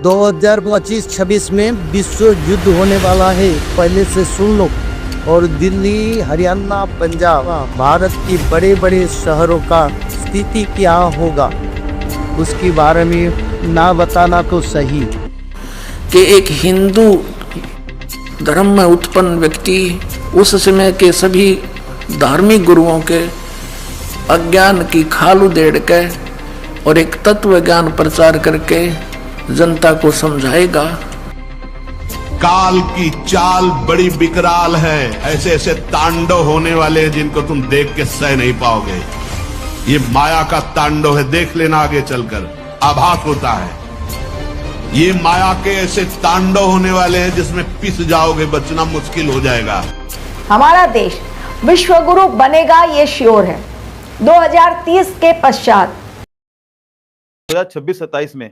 2025-26 में विश्व युद्ध होने वाला है, पहले से सुन लो। और दिल्ली, हरियाणा, पंजाब, भारत की बड़े बड़े शहरों का स्थिति क्या होगा, उसके बारे में ना बताना तो सही। कि एक हिंदू धर्म में उत्पन्न व्यक्ति उस समय के सभी धार्मिक गुरुओं के अज्ञान की खाल उधेड़ के और एक तत्व ज्ञान प्रचार करके जनता को समझाएगा। काल की चाल बड़ी विकराल है, ऐसे ऐसे तांडव होने वाले हैं जिनको तुम देख के सह नहीं पाओगे। ये माया का तांडव है, देख लेना आगे चलकर आभास होता है। ये माया के ऐसे तांडव होने वाले हैं जिसमें पिस जाओगे, बचना मुश्किल हो जाएगा। हमारा देश विश्व गुरु बनेगा, ये श्योर है। 2030 के पश्चात 2026-27 में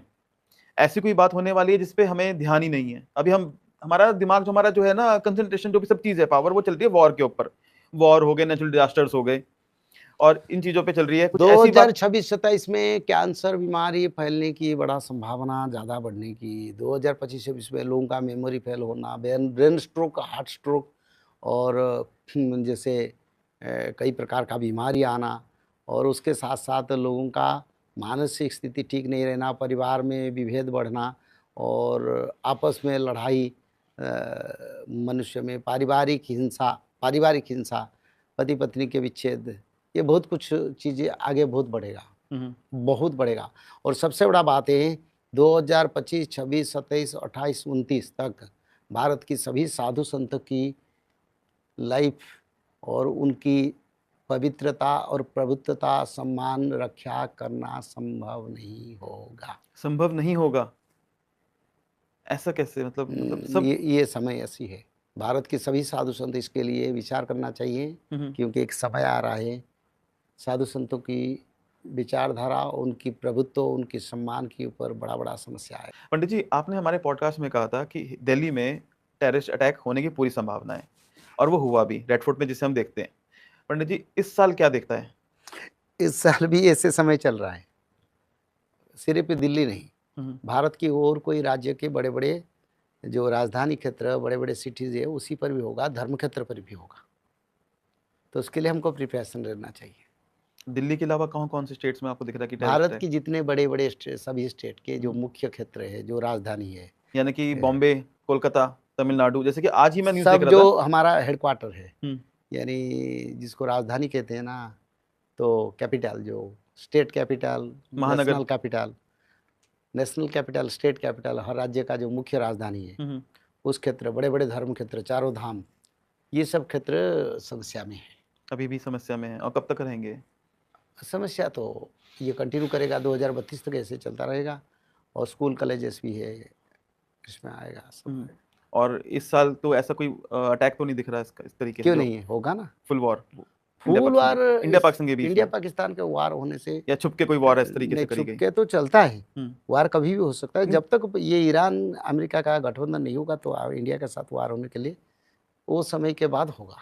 ऐसी कोई बात होने वाली है जिसपे हमें ध्यान ही नहीं है। अभी हमारा दिमाग जो है ना, कंसंट्रेशन जो भी सब चीज है, पावर, वो चल रही है वॉर के ऊपर। वॉर हो गए, नेचुरल डिजास्टर्स हो गए, और इन चीजों पे चल रही है। 2026-27 में कैंसर बीमारी फैलने की बड़ा संभावना, ज़्यादा बढ़ने की। 2025-26 में लोगों का मेमोरी फेल होना, ब्रेन स्ट्रोक, हार्ट स्ट्रोक, और जैसे कई प्रकार का बीमारी आना, और उसके साथ साथ लोगों का मानसिक स्थिति ठीक नहीं रहना, परिवार में विभेद बढ़ना, और आपस में लड़ाई, मनुष्य में पारिवारिक हिंसा, पति पत्नी के विच्छेद, ये बहुत कुछ चीज़ें आगे बहुत बढ़ेगा, बहुत बढ़ेगा। और सबसे बड़ा बात है 2025, 26, 27, 28, 29 तक भारत की सभी साधु संतों की लाइफ और उनकी पवित्रता और प्रभुत्वता, सम्मान, रक्षा करना संभव नहीं होगा। संभव नहीं होगा? ऐसा कैसे? मतलब सब ये समय ऐसी है। भारत के सभी साधु संत इसके लिए विचार करना चाहिए, क्योंकि एक समय आ रहा है साधु संतों की विचारधारा, उनकी प्रभुत्व, उनके सम्मान के ऊपर बड़ा बड़ा समस्या है। पंडित जी, आपने हमारे पॉडकास्ट में कहा था कि दिल्ली में टेररिस्ट अटैक होने की पूरी संभावना है, और वो हुआ भी रेड फोर्ट में, जिसे हम देखते हैं। पंडित जी, इस साल क्या देखता है? इस साल भी ऐसे समय चल रहा है, सिर्फ दिल्ली नहीं, भारत की और कोई राज्य के बड़े बड़े जो राजधानी क्षेत्र, बड़े बड़े सिटीज है, उसी पर भी होगा, धर्म क्षेत्र पर भी होगा। तो उसके लिए हमको प्रिपरेशन रहना चाहिए। दिल्ली के अलावा कौन कौन से स्टेट्स में आपको दिख रहा है कि भारत की जितने बड़े बड़े सभी स्टेट के जो मुख्य क्षेत्र है, जो राजधानी है, यानी कि बॉम्बे, कोलकाता, तमिलनाडु, जैसे कि आज ही मैं न्यूज़ देख सब रहा जो था। हमारा हेडक्वार्टर है, यानी जिसको राजधानी कहते हैं ना, तो कैपिटल, जो स्टेट कैपिटल, महानगर नेशनल कैपिटल, स्टेट कैपिटल, हर राज्य का जो मुख्य राजधानी है, उस क्षेत्र, बड़े बड़े धर्म क्षेत्र, चारों धाम, ये सब क्षेत्र समस्या में है, अभी भी समस्या में है। और कब तक रहेंगे? समस्या तो ये कंटिन्यू करेगा, 2032 तक ऐसे चलता रहेगा। और स्कूल कॉलेजेस भी है, इसमें आएगा सब। और इस साल तो ऐसा कोई अटैक तो नहीं दिख रहा है इस तरीके से? क्यों नहीं होगा ना, फुल वॉर इंडिया पाकिस्तान के बीच, इंडिया पाकिस्तान के वार होने से, या छुप के कोई वॉर इस तरीके से करी गई? छुप के तो चलता है, वार कभी भी हो सकता है। जब तक ये ईरान अमेरिका का गठबंधन नहीं होगा, तो इंडिया के साथ वार होने के लिए वो समय के बाद होगा।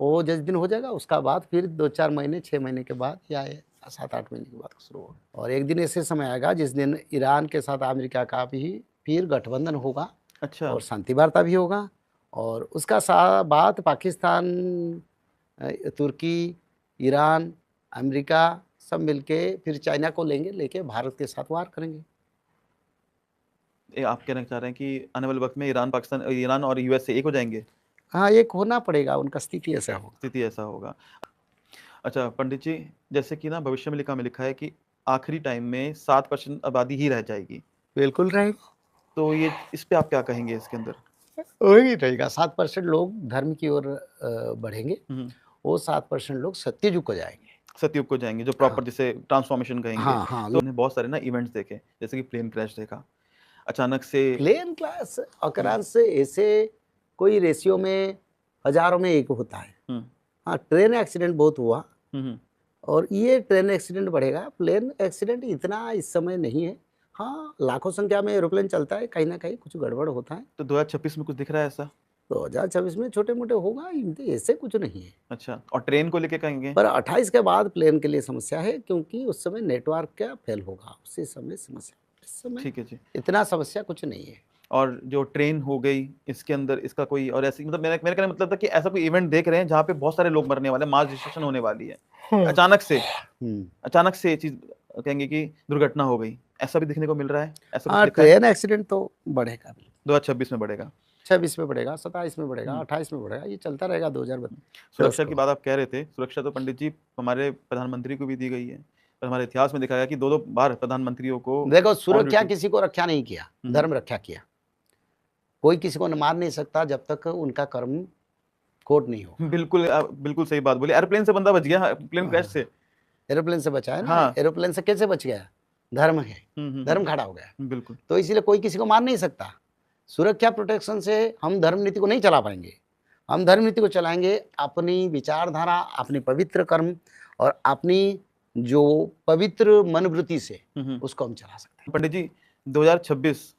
वो जिस दिन हो जाएगा, उसका बाद फिर 2-4 महीने, 6 महीने के बाद, या 7-8 महीने के बाद शुरू होगा। और एक दिन ऐसे समय आएगा जिस दिन ईरान के साथ अमेरिका का भी फिर गठबंधन होगा। अच्छा। और शांति वार्ता भी होगा, और उसका बाद पाकिस्तान, तुर्की, ईरान, अमेरिका सब मिलके फिर चाइना को लेके भारत के साथ वार करेंगे। आप कहना चाह रहे हैं कि आने वाले वक्त में ईरान और यूएस से एक हो जाएंगे? हाँ, एक होना पड़ेगा, उनका स्थिति ऐसा होगा। अच्छा पंडित जी, जैसे कि ना भविष्य में लिखा है कि आखिरी टाइम में 7% आबादी ही रह जाएगी। बिल्कुल रहेगा। तो ये इस पे आप क्या कहेंगे? इसके अंदर वही रहेगा, 7% लोग धर्म की ओर बढ़ेंगे, वो 7% लोग सत्ययुग को जाएंगे, जो प्रॉपर जिसे ट्रांसफॉर्मेशन कहेंगे। हाँ। तो उन्हें बहुत सारे ना इवेंट्स देखे, जैसे कि प्लेन क्रैश देखा, अचानक से प्लेन क्रैश occurrence से ऐसे कोई रेशियो में हजारों में एक होता है। हाँ, ट्रेन एक्सीडेंट बहुत हुआ, और ये ट्रेन एक्सीडेंट बढ़ेगा, प्लेन एक्सीडेंट इतना इस समय नहीं है। हाँ, लाखों संख्या में एरोप्लेन चलता है, कहीं ना कहीं कुछ गड़बड़ होता है। तो 2026 में कुछ दिख रहा है ऐसा? 2026 में छोटे मोटे होगा, ऐसे कुछ नहीं है। अच्छा, और ट्रेन को लेके कहेंगे? पर 28 के बाद प्लेन के लिए समस्या है, क्योंकि उस समय नेटवर्क क्या फेल होगा, उसी समय समस्या। इस समय ठीक है जी। इतना समस्या कुछ नहीं है। और जो ट्रेन हो गई, इसके अंदर इसका कोई और ऐसी, मतलब मेरा मेरे कहने का मतलब था कि ऐसा कोई इवेंट देख रहे हैं जहाँ पे बहुत सारे लोग मरने वाले हैं, मास डिस्ट्रक्शन होने वाली है, अचानक से ये चीज कहेंगे कि दुर्घटना हो गई, ऐसा भी देखने को मिल रहा है? ऐसा कुछ हाँ, लिखा है? ट्रेन एक्सीडेंट तो बढ़ेगा, 2026 में बढ़ेगा। 26 में बढ़ेगा, 27 में बढ़ेगा, 28 में बढ़ेगा, ये चलता रहेगा 2022। सुरक्षा की बात आप कह रहे थे, सुरक्षा तो पंडित जी हमारे प्रधानमंत्री को भी दी गई है, पर हमारे इतिहास में देखा गया कि 2-2 बार प्रधानमंत्रियों को देखो, सुरक्षा on duty- किसी को रक्षा नहीं किया, धर्म रक्षा किया। कोई किसी को मार नहीं सकता जब तक उनका कर्म कोट नहीं हो। बिल्कुल बिल्कुल सही बात बोली। एयरप्लेन से बंदा बच गया, प्लेन क्रैश से। एरोप्लेन से बचा है ना, हाँ। एरोप्लेन से कैसे बच गया? धर्म है, धर्म खड़ा हो गया, बिल्कुल। तो इसीलिए कोई किसी को मार नहीं सकता। सुरक्षा प्रोटेक्शन से हम धर्म नीति को नहीं चला पाएंगे। हम धर्म नीति को चलाएंगे अपनी विचारधारा, अपने पवित्र कर्म और अपनी जो पवित्र मनोवृत्ति से उसको हम चला सकते हैं। पंडित जी 2026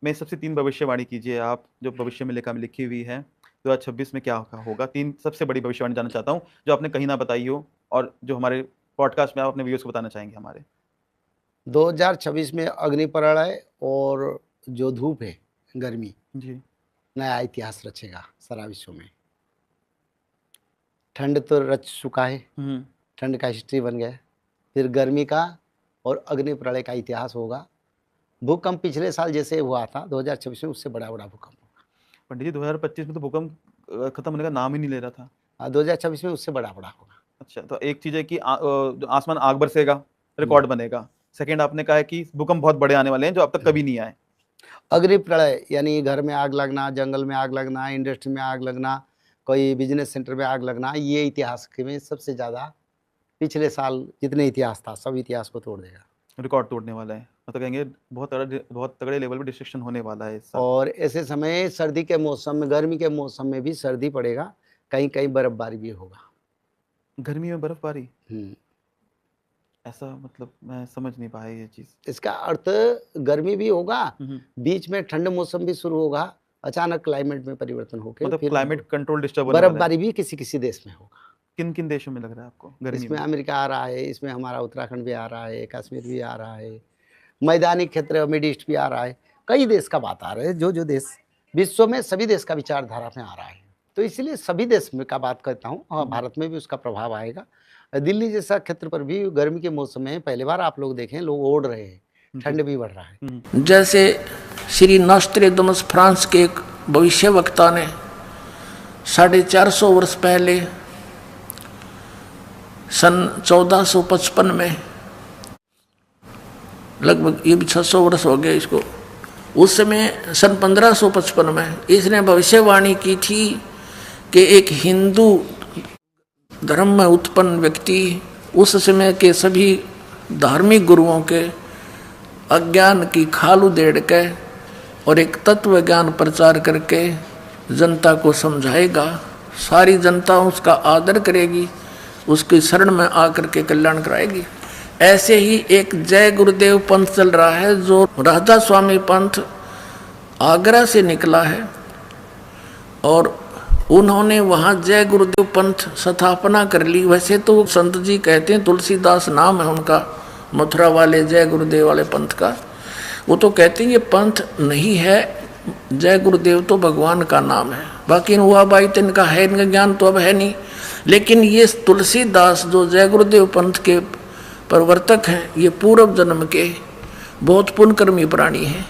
में सबसे 3 भविष्यवाणी कीजिए आप, जो भविष्य में लेखा में लिखी हुई है। 2026 में क्या होगा? 3 सबसे बड़ी भविष्यवाणी जानना चाहता हूँ जो आपने कहीं ना बताई हो और जो हमारे पॉडकास्ट में आप अपने व्यूअर्स को बताना चाहेंगे हमारे। 2026 में अग्नि प्रलय और जो धूप है, गर्मी, जी। नया इतिहास रचेगा सारा विश्व में। ठंड तो रच चुका है, ठंड का हिस्ट्री बन गया, फिर गर्मी का और अग्नि प्रलय का इतिहास होगा। भूकंप पिछले साल जैसे हुआ था 2026 में, उससे बड़ा भूकंप होगा। पंडित जी 2025 में तो भूकंप खत्म होने का नाम ही नहीं ले रहा था। 2026 में उससे बड़ा होगा। अच्छा, तो एक चीज है कि जो आसमान आग बरसेगा, रिकॉर्ड बनेगा। सेकंड आपने कहा है कि भूकंप बहुत बड़े आने वाले हैं जो अब तक कभी नहीं आए। अग्नि प्रलय यानी घर में आग लगना, जंगल में आग लगना, इंडस्ट्री में आग लगना, कोई बिजनेस सेंटर में आग लगना, ये इतिहास में सबसे ज़्यादा पिछले साल जितने इतिहास था सब इतिहास को तोड़ देगा, रिकॉर्ड तोड़ने वाला है। मतलब कहेंगे बहुत तगड़े लेवल पे डिस्ट्रक्शन होने वाला है इस साल। और ऐसे समय सर्दी के मौसम में, गर्मी के मौसम में भी सर्दी पड़ेगा, कहीं कहीं बर्फबारी भी होगा। गर्मी में बर्फबारी, ऐसा मतलब मैं समझ नहीं पाया ये चीज। इसका अर्थ गर्मी भी होगा, बीच में ठंड मौसम भी शुरू होगा, अचानक क्लाइमेट में परिवर्तन होकर मतलब फिर क्लाइमेट कंट्रोल डिस्टर्ब होने वाला है। बर्फबारी भी किसी किसी देश में होगा। किन किन देशों में लग रहा है आपको गर्मी इसमें में? अमेरिका आ रहा है, इसमें हमारा उत्तराखंड भी आ रहा है, कश्मीर भी आ रहा है, मैदानी क्षेत्र मिड ईस्ट भी आ रहा है, कई देश का बात आ रहा है। जो देश विश्व में सभी देश का विचारधारा में आ रहा है, तो इसलिए सभी देश में का बात करता हूँ। हाँ, भारत में भी उसका प्रभाव आएगा। दिल्ली जैसा क्षेत्र पर भी गर्मी के मौसम में पहली बार आप लोग देखें, लोग ओढ़ रहे हैं, ठंड भी बढ़ रहा है। जैसे श्री नॉस्ट्रेडमस फ्रांस के एक भविष्यवक्ता ने 450 वर्ष पहले सन 1455 में, लगभग ये भी 600 वर्ष हो गए इसको, उस समय सन 1555 में इसने भविष्यवाणी की थी कि एक हिंदू धर्म में उत्पन्न व्यक्ति उस समय के सभी धार्मिक गुरुओं के अज्ञान की खाल उधेड़ के और एक तत्व ज्ञान प्रचार करके जनता को समझाएगा। सारी जनता उसका आदर करेगी, उसकी शरण में आकर के कल्याण कराएगी। ऐसे ही एक जय गुरुदेव पंथ चल रहा है, जो राधा स्वामी पंथ आगरा से निकला है और उन्होंने वहाँ जय गुरुदेव पंथ स्थापना कर ली। वैसे तो संत जी कहते हैं, तुलसीदास नाम है उनका, मथुरा वाले जय गुरुदेव वाले पंथ का। वो तो कहते हैं ये पंथ नहीं है, जय गुरुदेव तो भगवान का नाम है। बाकी हुआ भाई तो इनका है, इनका ज्ञान तो अब है नहीं। लेकिन ये तुलसीदास जो जय गुरुदेव पंथ के प्रवर्तक हैं, ये पूर्व जन्म के बहुत पुण्यकर्मी प्राणी हैं,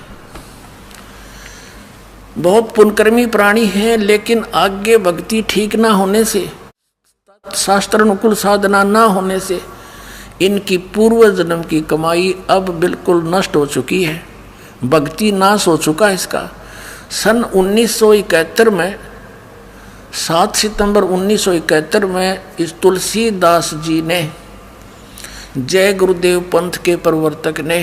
बहुत पुण्यकर्मी प्राणी हैं। लेकिन आगे भक्ति ठीक ना होने से, शास्त्र अनुकूल साधना ना होने से इनकी पूर्व जन्म की कमाई अब बिल्कुल नष्ट हो चुकी है, भक्ति नाश हो चुका है इसका। सन 1971 में 7 सितंबर 1971 में इस तुलसीदास जी ने, जय गुरुदेव पंथ के प्रवर्तक ने,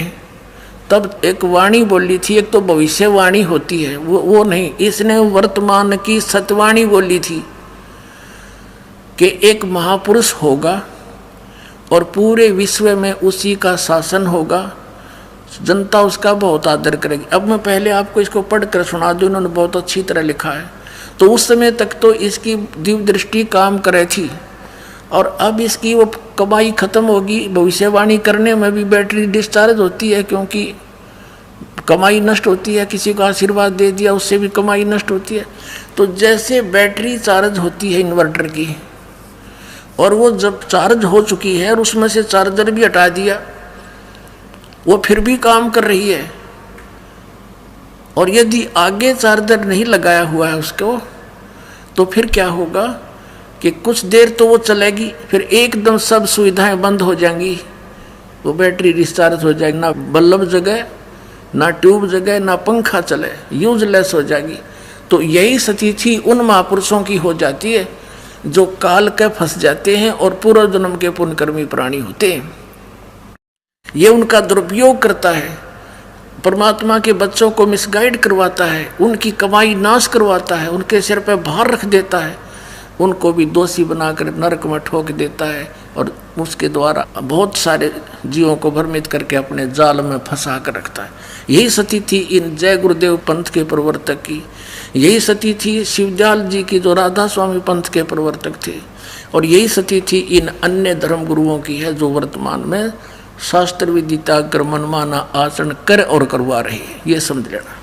तब एक वाणी बोली थी। एक तो भविष्यवाणी होती है, वो नहीं, इसने वर्तमान की सतवाणी बोली थी कि एक महापुरुष होगा और पूरे विश्व में उसी का शासन होगा, जनता उसका बहुत आदर करेगी। अब मैं पहले आपको इसको पढ़कर सुना दूं, उन्होंने बहुत अच्छी तरह लिखा है। तो उस समय तक तो इसकी दिव्य दृष्टि काम करे थी और अब इसकी वो कमाई खत्म होगी। भविष्यवाणी करने में भी बैटरी डिस्चार्ज होती है, क्योंकि कमाई नष्ट होती है, किसी को आशीर्वाद दे दिया उससे भी कमाई नष्ट होती है। तो जैसे बैटरी चार्ज होती है इन्वर्टर की, और वो जब चार्ज हो चुकी है और उसमें से चार्जर भी हटा दिया, वो फिर भी काम कर रही है। और यदि आगे चार्जर नहीं लगाया हुआ है उसको, तो फिर क्या होगा कि कुछ देर तो वो चलेगी, फिर एकदम सब सुविधाएं बंद हो जाएंगी, वो बैटरी डिस्चार्ज हो जाएगी, ना बल्ब जगे, ना ट्यूब जगे, ना पंखा चले, यूजलेस हो जाएगी। तो यही स्थिति उन महापुरुषों की हो जाती है जो काल के फंस जाते हैं और पूर्व जन्म के पुण्यकर्मी प्राणी होते हैं। ये उनका दुरुपयोग करता है, परमात्मा के बच्चों को मिसगाइड करवाता है, उनकी कमाई नाश करवाता है, उनके सिर पर भार रख देता है, उनको भी दोषी बनाकर नरक में ठोक देता है, और उसके द्वारा बहुत सारे जीवों को भ्रमित करके अपने जाल में फंसा कर रखता है। यही स्थिति थी इन जय गुरुदेव पंथ के प्रवर्तक की, यही स्थिति थी शिवजाल जी की जो राधा स्वामी पंथ के प्रवर्तक थे, और यही स्थिति थी इन अन्य धर्म गुरुओं की है जो वर्तमान में शास्त्र विदिता कर मनमाना आचरण कर और करवा रहे हैं। ये समझ लेना।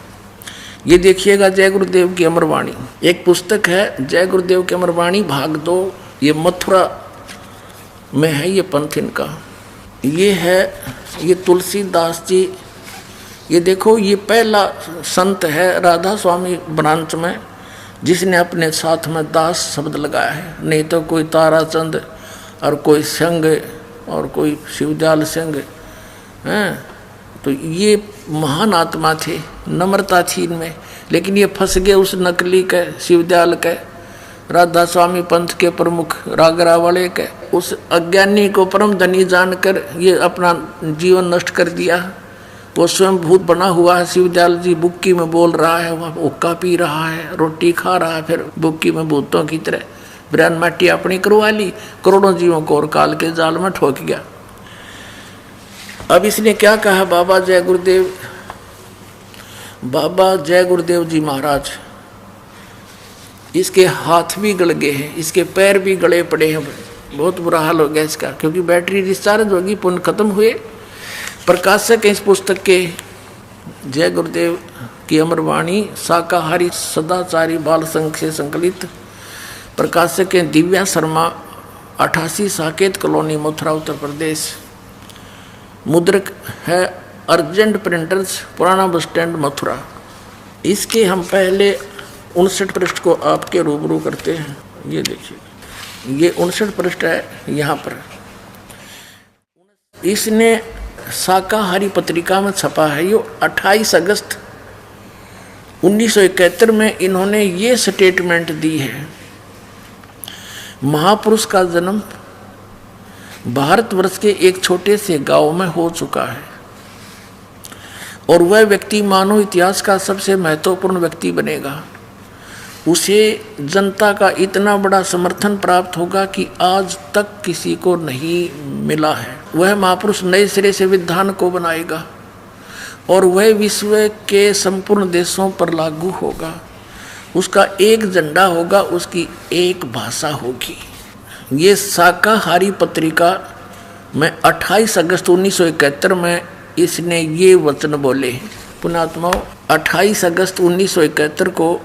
ये देखिएगा जय गुरुदेव की अमरवाणी, एक पुस्तक है जय गुरुदेव की अमरवाणी भाग 2, ये मथुरा में है ये पंथ इनका। ये है ये तुलसीदास जी, ये देखो ये पहला संत है राधा स्वामी ब्रांच में जिसने अपने साथ में दास शब्द लगाया है, नहीं तो कोई ताराचंद और कोई संग और कोई शिवजाल सिंह हैं। तो ये महान आत्मा थे, नम्रता थी इनमें, लेकिन ये फंस गए उस नकली के शिवजाल के राधा स्वामी पंथ के प्रमुख रागरा वाले के, उस अज्ञानी को परम धनी जानकर ये अपना जीवन नष्ट कर दिया। वो स्वयं भूत बना हुआ है, शिवजाल जी बुक्की में बोल रहा है, वह हुक्का पी रहा है, रोटी खा रहा है, फिर बुक्की में भूतों की तरह ब्रह्म माटी अपनी करवा ली, करोड़ों जीवों को और काल के जाल में ठोक गया। अब इसने क्या कहा, बाबा जय गुरुदेव, बाबा जय गुरुदेव जी महाराज, इसके हाथ भी गल गए हैं, इसके पैर भी गले पड़े हैं, बहुत बुरा हाल हो गया इसका, क्योंकि बैटरी डिस्चार्ज होगी, पुण्य खत्म हुए। प्रकाशक इस पुस्तक के जय गुरुदेव की अमरवाणी शाकाहारी सदाचारी बाल संघ से संकलित, प्रकाशक हैं दिव्या शर्मा, 88 साकेत कॉलोनी मथुरा उत्तर प्रदेश। मुद्रक है अर्जेंट प्रिंटर्स पुराना बस स्टैंड मथुरा। इसके हम पहले 59 पृष्ठ को आपके रूबरू करते हैं। ये देखिए ये 59 पृष्ठ है, यहाँ पर इसने शाकाहारी पत्रिका में छपा है। ये 28 अगस्त 1971 में इन्होंने ये स्टेटमेंट दी है, महापुरुष का जन्म भारतवर्ष के एक छोटे से गांव में हो चुका है और वह व्यक्ति मानव इतिहास का सबसे महत्वपूर्ण व्यक्ति बनेगा। उसे जनता का इतना बड़ा समर्थन प्राप्त होगा कि आज तक किसी को नहीं मिला है। वह महापुरुष नए सिरे से विधान को बनाएगा और वह विश्व के संपूर्ण देशों पर लागू होगा। उसका एक झंडा होगा, उसकी एक भाषा होगी। ये शाकाहारी पत्रिका में 28 अगस्त 1971 में इसने ये वचन बोले। पुण्यात्माओं, 28 अगस्त 1971 को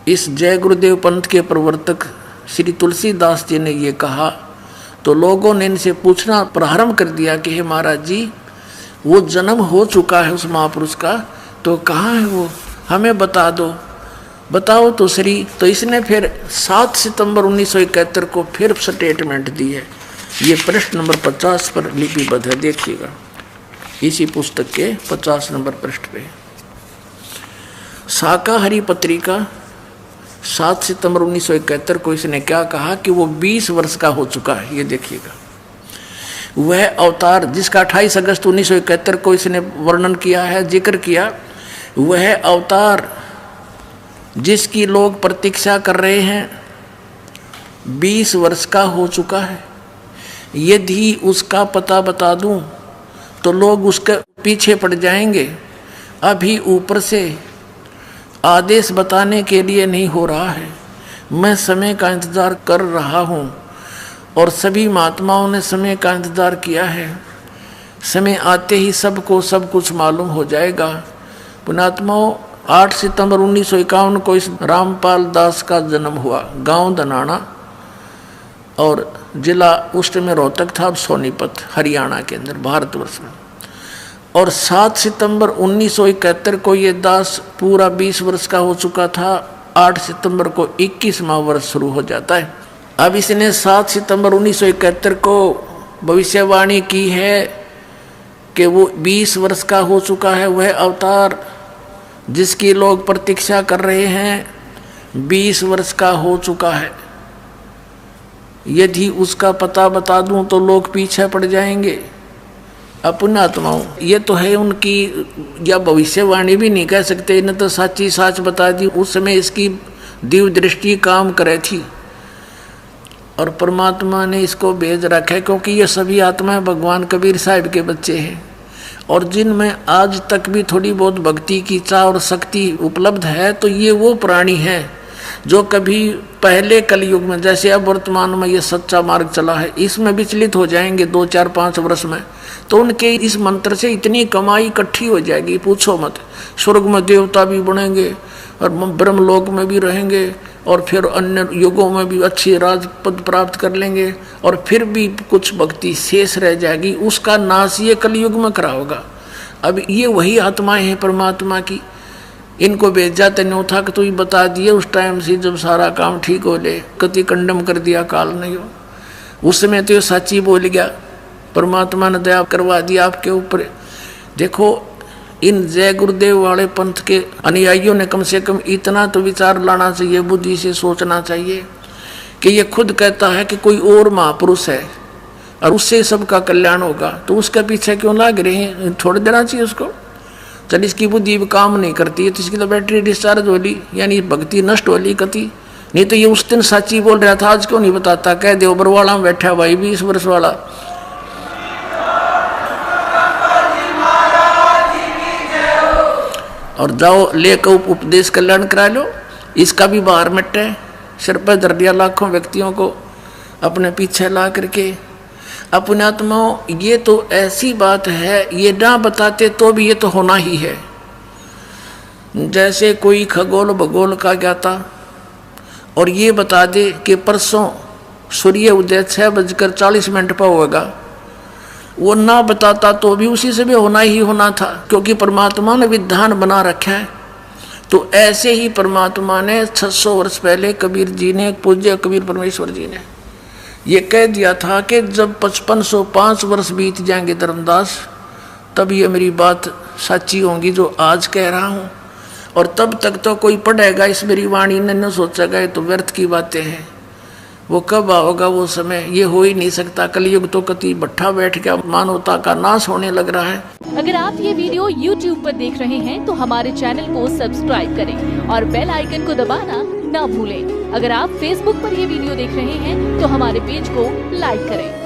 इस जय गुरुदेव पंथ के प्रवर्तक श्री तुलसीदास जी ने ये कहा, तो लोगों ने इनसे पूछना प्रारंभ कर दिया कि हे महाराज जी, वो जन्म हो चुका है उस महापुरुष का, तो कहाँ है वो, हमें बता दो, बताओ तो श्री। तो इसने फिर 7 सितंबर 1971 को फिर स्टेटमेंट दी है। ये पृष्ठ नंबर 50 पर लिपिबद्ध है, देखिएगा इसी पुस्तक के 50 नंबर पृष्ठ पे। शाकाहारी पत्रिका 7 सितंबर 1971 को इसने क्या कहा कि वो 20 वर्ष का हो चुका है। ये देखिएगा वह अवतार जिसका 28 अगस्त 1971 को इसने वर्णन किया है, जिक्र किया, वह अवतार जिसकी लोग प्रतीक्षा कर रहे हैं 20 वर्ष का हो चुका है। यदि उसका पता बता दूं तो लोग उसके पीछे पड़ जाएंगे। अभी ऊपर से आदेश बताने के लिए नहीं हो रहा है, मैं समय का इंतज़ार कर रहा हूँ और सभी महात्माओं ने समय का इंतज़ार किया है। समय आते ही सबको सब कुछ मालूम हो जाएगा। पुण्यात्माओं, 8 सितंबर 1951 को इस रामपाल दास का जन्म हुआ, गांव धनाना, और जिला उस समय रोहतक था, अब सोनीपत, हरियाणा के अंदर, भारतवर्ष में। और 7 सितंबर 1971 को ये दास पूरा 20 वर्ष का हो चुका था। 8 सितंबर को 21वां वर्ष शुरू हो जाता है। अब इसने 7 सितंबर 1971 को भविष्यवाणी की है कि वो 20 वर्ष का हो चुका है, वह अवतार जिसकी लोग प्रतीक्षा कर रहे हैं 20 वर्ष का हो चुका है। यदि उसका पता बता दूं तो लोग पीछे पड़ जाएंगे। अपने आत्माओं, ये तो है उनकी, या भविष्यवाणी भी नहीं कह सकते, इन्हें तो सच्ची साच बता दी। उस समय इसकी दिव्य दृष्टि काम करे थी और परमात्मा ने इसको भेज रखा है, क्योंकि ये सभी आत्माएं भगवान कबीर साहब के बच्चे हैं और जिनमें आज तक भी थोड़ी बहुत भक्ति की चाह और शक्ति उपलब्ध है। तो ये वो प्राणी हैं जो कभी पहले कलयुग में, जैसे अब वर्तमान में ये सच्चा मार्ग चला है, इसमें विचलित हो जाएंगे 2, 4, 5 वर्ष में, तो उनके इस मंत्र से इतनी कमाई इकट्ठी हो जाएगी, पूछो मत। स्वर्ग में देवता भी बनेंगे और ब्रह्मलोक में भी रहेंगे और फिर अन्य युगों में भी अच्छी राजपद प्राप्त कर लेंगे और फिर भी कुछ भक्ति शेष रह जाएगी, उसका नाश ये कलयुग में करा होगा। अब ये वही आत्माएं हैं परमात्मा की, इनको भेजा तेने था कि तू ही बता दिए उस टाइम से जब सारा काम ठीक हो ले, कति कंडम कर दिया काल ने हो, उस समय तो ये सच्ची बोल गया, परमात्मा ने दया करवा दिया आपके ऊपर। देखो, इन जय गुरुदेव वाले पंथ के अनुयायियों ने कम से कम इतना तो विचार लाना चाहिए, बुद्धि से सोचना चाहिए कि ये खुद कहता है कि कोई और महापुरुष है और उससे सबका कल्याण होगा, तो उसके पीछे क्यों लाग रहे हैं? छोड़ देना चाहिए उसको। चल, इसकी बुद्धि भी काम नहीं करती है तो इसकी तो बैटरी डिस्चार्ज होली, यानी भक्ति नष्ट होली कति। नहीं तो ये उस दिन सच्ची बोल रहा था, आज क्यों नहीं बताता? कह दे बरवाड़ा में बैठा भाई 20 वर्ष वाला। और जाओ लेकर उपदेश कल्याण करा लो, इसका भी बाहर मिटे, सिर पर धर दिया लाखों व्यक्तियों को अपने पीछे ला करके। अपने आत्माओं, ये तो ऐसी बात है, ये ना बताते तो भी ये तो होना ही है। जैसे कोई खगोल भगोल का ज्ञाता और ये बता दे कि परसों सूर्य उदय 6:40 पर होगा, वो ना बताता तो भी उसी से भी होना ही होना था, क्योंकि परमात्मा ने विधान बना रखा है। तो ऐसे ही परमात्मा ने 600 वर्ष पहले कबीर जी ने, पूज्य कबीर परमेश्वर जी ने ये कह दिया था कि जब 5505 वर्ष बीत जाएंगे धर्मदास, तब ये मेरी बात सच्ची होंगी जो आज कह रहा हूँ। और तब तक तो कोई पढ़ेगा इस मेरी वाणी ने, न सोचेगा ये तो व्यर्थ की बातें हैं। वो कब आओगा वो समय, ये हो ही नहीं सकता। कलयुग तो कति भट्ठा बैठ गया, मानवता का नाश होने लग रहा है। अगर आप ये वीडियो YouTube पर देख रहे हैं तो हमारे चैनल को सब्सक्राइब करें और बेल आइकन को दबाना ना भूलें। अगर आप Facebook पर ये वीडियो देख रहे हैं तो हमारे पेज को लाइक करें।